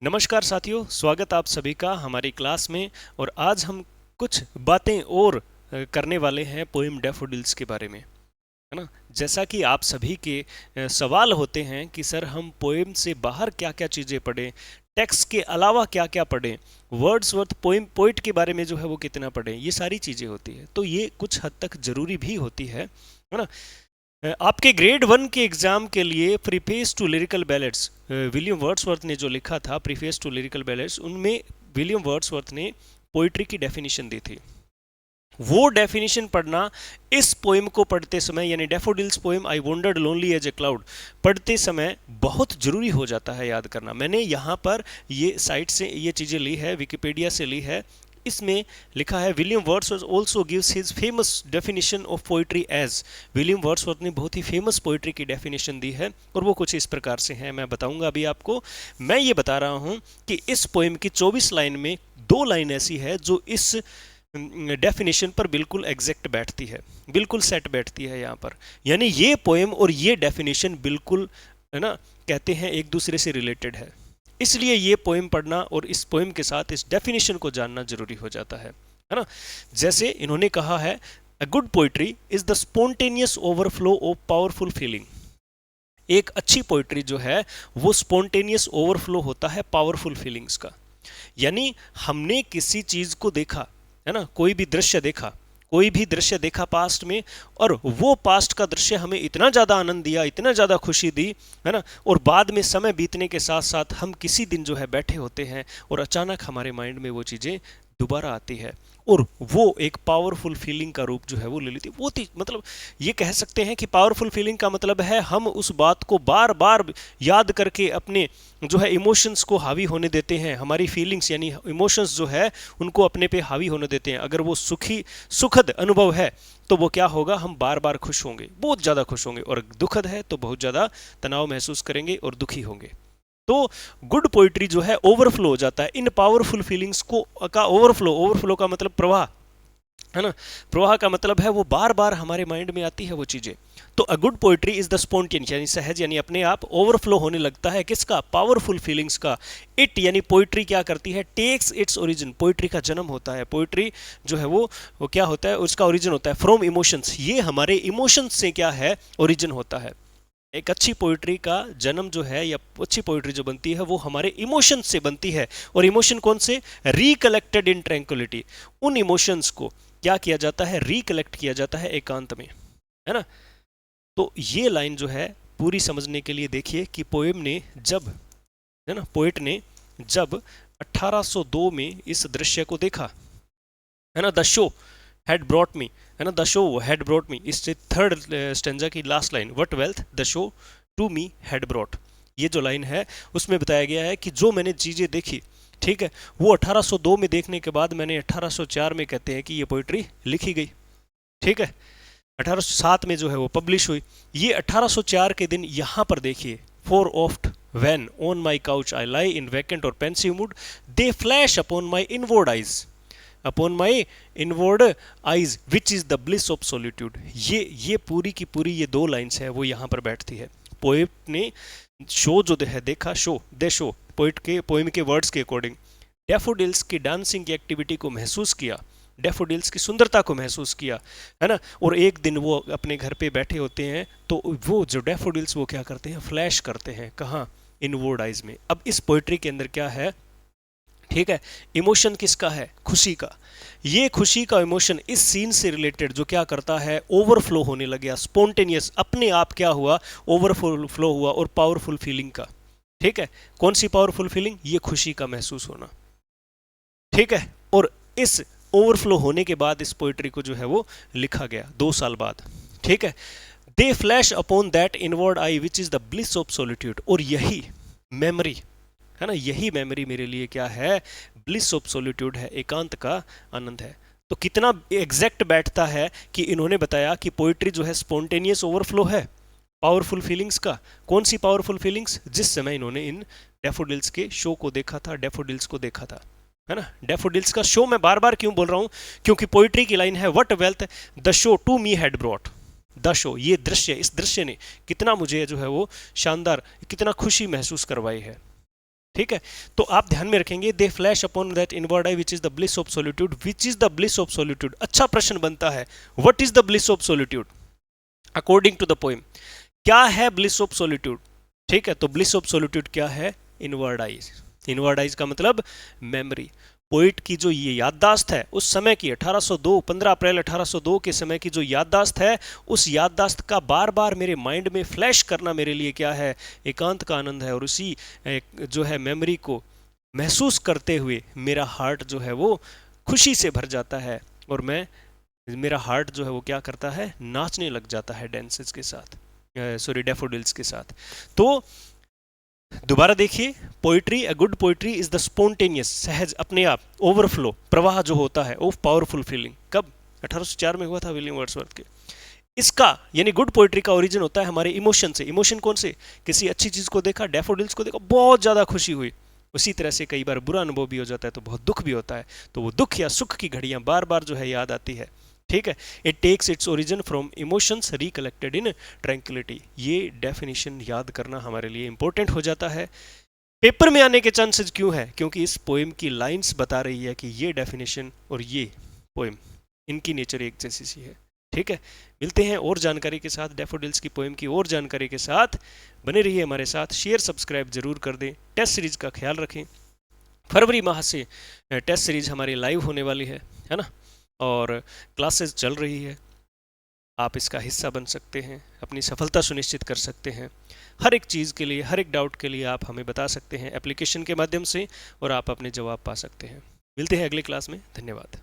नमस्कार साथियों, स्वागत आप सभी का हमारी क्लास में। और आज हम कुछ बातें और करने वाले हैं पोएम डैफोडिल्स के बारे में, है ना। जैसा कि आप सभी के सवाल होते हैं कि सर हम पोएम से बाहर क्या क्या चीज़ें पढ़ें, टेक्स्ट के अलावा क्या क्या पढ़ें, वर्ड्सवर्थ पोइट के बारे में जो है वो कितना पढ़ें, ये सारी चीज़ें होती है। तो ये कुछ हद तक ज़रूरी भी होती है ना। आपके ग्रेड 1 के एग्जाम के लिए preface to lyrical ballads, William Wordsworth ने जो लिखा था प्रीफेस टू लिरिकल बैलेट्स, उनमें विलियम वर्ड्सवर्थ ने पोइट्री की डेफिनेशन दी थी। वो डेफिनेशन पढ़ना इस पोएम को पढ़ते समय, यानी daffodils poem I wandered lonely as a cloud पढ़ते समय बहुत जरूरी हो जाता है याद करना। मैंने यहाँ पर ये साइट से ये चीज़ें ली है, विकिपीडिया से ली है। इसमें लिखा है William Wordsworth also gives his famous definition of poetry as. William Wordsworth ने बहुत ही फेमस पोइट्री की डेफिनेशन दी है और वो कुछ इस प्रकार से है, मैं बताऊंगा अभी आपको। मैं ये बता रहा हूँ कि इस पोएम की 24 लाइन में 2 लाइन ऐसी है जो इस डेफिनेशन पर बिल्कुल एग्जैक्ट बैठती है, बिल्कुल सेट बैठती है यहाँ पर। यानी ये पोएम और ये डेफिनेशन बिल्कुल, है ना, कहते हैं एक दूसरे से रिलेटेड है। इसलिए ये पोएम पढ़ना और इस पोएम के साथ इस डेफिनेशन को जानना जरूरी हो जाता है ना। जैसे इन्होंने कहा है, a good poetry is the spontaneous overflow of powerful feeling. एक अच्छी पोइट्री जो है वो स्पॉन्टेनियस ओवरफ्लो होता है पावरफुल फीलिंग्स का। यानी हमने किसी चीज को देखा, है ना, कोई भी दृश्य देखा, कोई भी दृश्य देखा पास्ट में, और वो पास्ट का दृश्य हमें इतना ज़्यादा आनंद दिया, इतना ज़्यादा खुशी दी, है ना। और बाद में समय बीतने के साथ साथ हम किसी दिन जो है बैठे होते हैं और अचानक हमारे माइंड में वो चीज़ें दोबारा आती है और वो एक पावरफुल फीलिंग का रूप जो है वो ले लेती है। वो मतलब ये कह सकते हैं कि पावरफुल फीलिंग का मतलब है हम उस बात को बार बार याद करके अपने जो है इमोशंस को हावी होने देते हैं, हमारी फीलिंग्स यानी इमोशंस जो है उनको अपने पे हावी होने देते हैं। अगर वो सुखद अनुभव है तो वो क्या होगा, हम बार बार खुश होंगे, बहुत ज़्यादा खुश होंगे, और दुखद है तो बहुत ज़्यादा तनाव महसूस करेंगे और दुखी होंगे। तो गुड पोइट्री जो है ओवरफ्लो हो जाता है इन पावरफुल फीलिंग्स को का ओवरफ्लो का मतलब प्रवाह, है ना। प्रवाह का मतलब है वो बार बार हमारे माइंड में आती है वो चीजें। तो a good poetry is the spontaneous यानी सहज, यानी अपने आप ओवरफ्लो होने लगता है किसका, पावरफुल फीलिंग्स का। इट यानी पोइट्री क्या करती है, टेक्स इट्स ओरिजिन, पोइट्री का जन्म होता है। पोइट्री जो है वो क्या होता है, उसका ओरिजिन होता है फ्रॉम इमोशंस। ये हमारे इमोशंस से क्या है, ओरिजिन होता है। एक अच्छी पोइट्री का जन्म जो है, या अच्छी पोइट्री जो बनती है वो हमारे इमोशन से बनती है। और इमोशन कौन से, रिकलेक्टेड इन ट्रैंक्विलिटी। उन इमोशंस को क्या किया जाता है, रिकलेक्ट किया जाता है एकांत में, है ना। तो ये लाइन जो है पूरी समझने के लिए देखिए कि पोएम ने जब, है ना, पोएट ने जब 1802 में इस दृश्य को देखा, है ना, the show had brought me, है ना, the show had brought me, इससे थर्ड स्टेंजा की last line, what wealth the show to me had brought. ये जो लाइन है उसमें बताया गया है कि जो मैंने चीज़ें देखी, ठीक है, वो 1802 में देखने के बाद मैंने 1804 में, कहते हैं कि ये पोइट्री लिखी गई, ठीक है। 1807 में जो है वो पब्लिश हुई। ये 1804 के दिन यहाँ पर देखिए, for oft when on my couch I lie in vacant or pensive mood, they flash upon my inward eyes, upon my inward eyes which is the bliss of solitude. ये पूरी की पूरी ये 2 लाइन्स है वो यहाँ पर बैठती है। पोएट ने शो जो है देखा, शो दे शो, पोएट के पोएम के वर्ड्स के अकॉर्डिंग डैफोडिल्स की डांसिंग की एक्टिविटी को महसूस किया, डैफोडिल्स की सुंदरता को महसूस किया, है ना। और एक दिन वो अपने घर पे बैठे होते हैं तो वो जो डैफोडिल्स वो क्या करते हैं, फ्लैश करते हैं, कहाँ, इनवर्ड आइज में। अब इस पोइट्री के अंदर क्या है, ठीक है, इमोशन किसका है, खुशी का। ये खुशी का इमोशन इस सीन से रिलेटेड जो क्या करता है, ओवरफ्लो होने लग गया, स्पॉन्टेनियस अपने आप क्या हुआ, ओवरफ्लो हुआ, और पावरफुल फीलिंग का, ठीक है। कौन सी पावरफुल फीलिंग, ये खुशी का महसूस होना, ठीक है। और इस ओवरफ्लो होने के बाद इस पोइट्री को जो है वो लिखा गया 2 साल बाद, ठीक है। दे flash upon that inward eye which is the bliss of solitude. और यही मेमोरी, है ना, यही मेमोरी मेरे लिए क्या है, ब्लिस ऑफ सॉलिट्यूड है, एकांत का आनंद है। तो कितना एग्जैक्ट बैठता है कि इन्होंने बताया कि पोइट्री जो है स्पॉन्टेनियस ओवरफ्लो है पावरफुल फीलिंग्स का। कौन सी पावरफुल फीलिंग्स, जिस समय इन्होंने इन डैफोडिल्स के शो को देखा था, डैफोडिल्स को देखा था, है ना। डैफोडिल्स का शो मैं बार बार क्यों बोल रहा हूं, क्योंकि पोइट्री की लाइन है, what wealth the show to me had brought. The show, ये दृश्य, इस दृश्य ने कितना मुझे जो है वो शानदार, कितना खुशी महसूस करवाई है, ठीक है, तो आप ध्यान में रखेंगे, they flash upon that inward eye which is the bliss of solitude, which is the bliss of solitude. अच्छा प्रश्न बनता है, what is the bliss of solitude according to the poem, क्या है ब्लिस ऑफ सॉलिट्यूड। ठीक है, तो bliss of solitude क्या है, इनवर्ड आइज। इनवर्ड आइज का मतलब मेमोरी, पोइट की जो ये याददाश्त है उस समय की 1802, 15 अप्रैल 1802 के समय की जो याददाश्त है, उस याददाश्त का बार बार मेरे माइंड में फ्लैश करना मेरे लिए क्या है, एकांत का आनंद है। और उसी जो है मेमोरी को महसूस करते हुए मेरा हार्ट जो है वो खुशी से भर जाता है, और मेरा हार्ट जो है वो क्या करता है, नाचने लग जाता है डेंसेस के साथ, सॉरी डैफोडिल्स के साथ। तो दोबारा देखिए, poetry, a good poetry is the spontaneous, सहज, अपने आप, ओवरफ्लो, प्रवाह जो होता है, ऑफ पावरफुल फीलिंग। कब, 1804 में हुआ था विलियम वर्ड्सवर्थ के। इसका यानी गुड पोइट्री का ओरिजिन होता है हमारे इमोशन से। इमोशन कौन से, किसी अच्छी चीज को देखा, डैफोडिल्स को देखा, बहुत ज्यादा खुशी हुई। उसी तरह से कई बार बुरा अनुभव भी हो जाता है तो बहुत दुख भी होता है, तो वो दुख या सुख की घड़ियां बार बार जो है याद आती है। ठीक है, it takes its origin from emotions recollected in tranquillity. ये डेफिनेशन याद करना हमारे लिए इंपॉर्टेंट हो जाता है। पेपर में आने के चांसेस क्यों है, क्योंकि इस पोएम की लाइंस बता रही है कि ये डेफिनेशन और ये पोएम, इनकी नेचर एक जैसी सी है। ठीक है, मिलते हैं और जानकारी के साथ, डैफोडिल्स की पोएम की और जानकारी के साथ। बने रहिए हमारे साथ, शेयर सब्सक्राइब जरूर कर दें। टेस्ट सीरीज का ख्याल रखें, फरवरी माह से टेस्ट सीरीज हमारी लाइव होने वाली है ना, और क्लासेस चल रही है। आप इसका हिस्सा बन सकते हैं, अपनी सफलता सुनिश्चित कर सकते हैं। हर एक चीज़ के लिए, हर एक डाउट के लिए आप हमें बता सकते हैं एप्लीकेशन के माध्यम से, और आप अपने जवाब पा सकते हैं। मिलते हैं अगली क्लास में, धन्यवाद।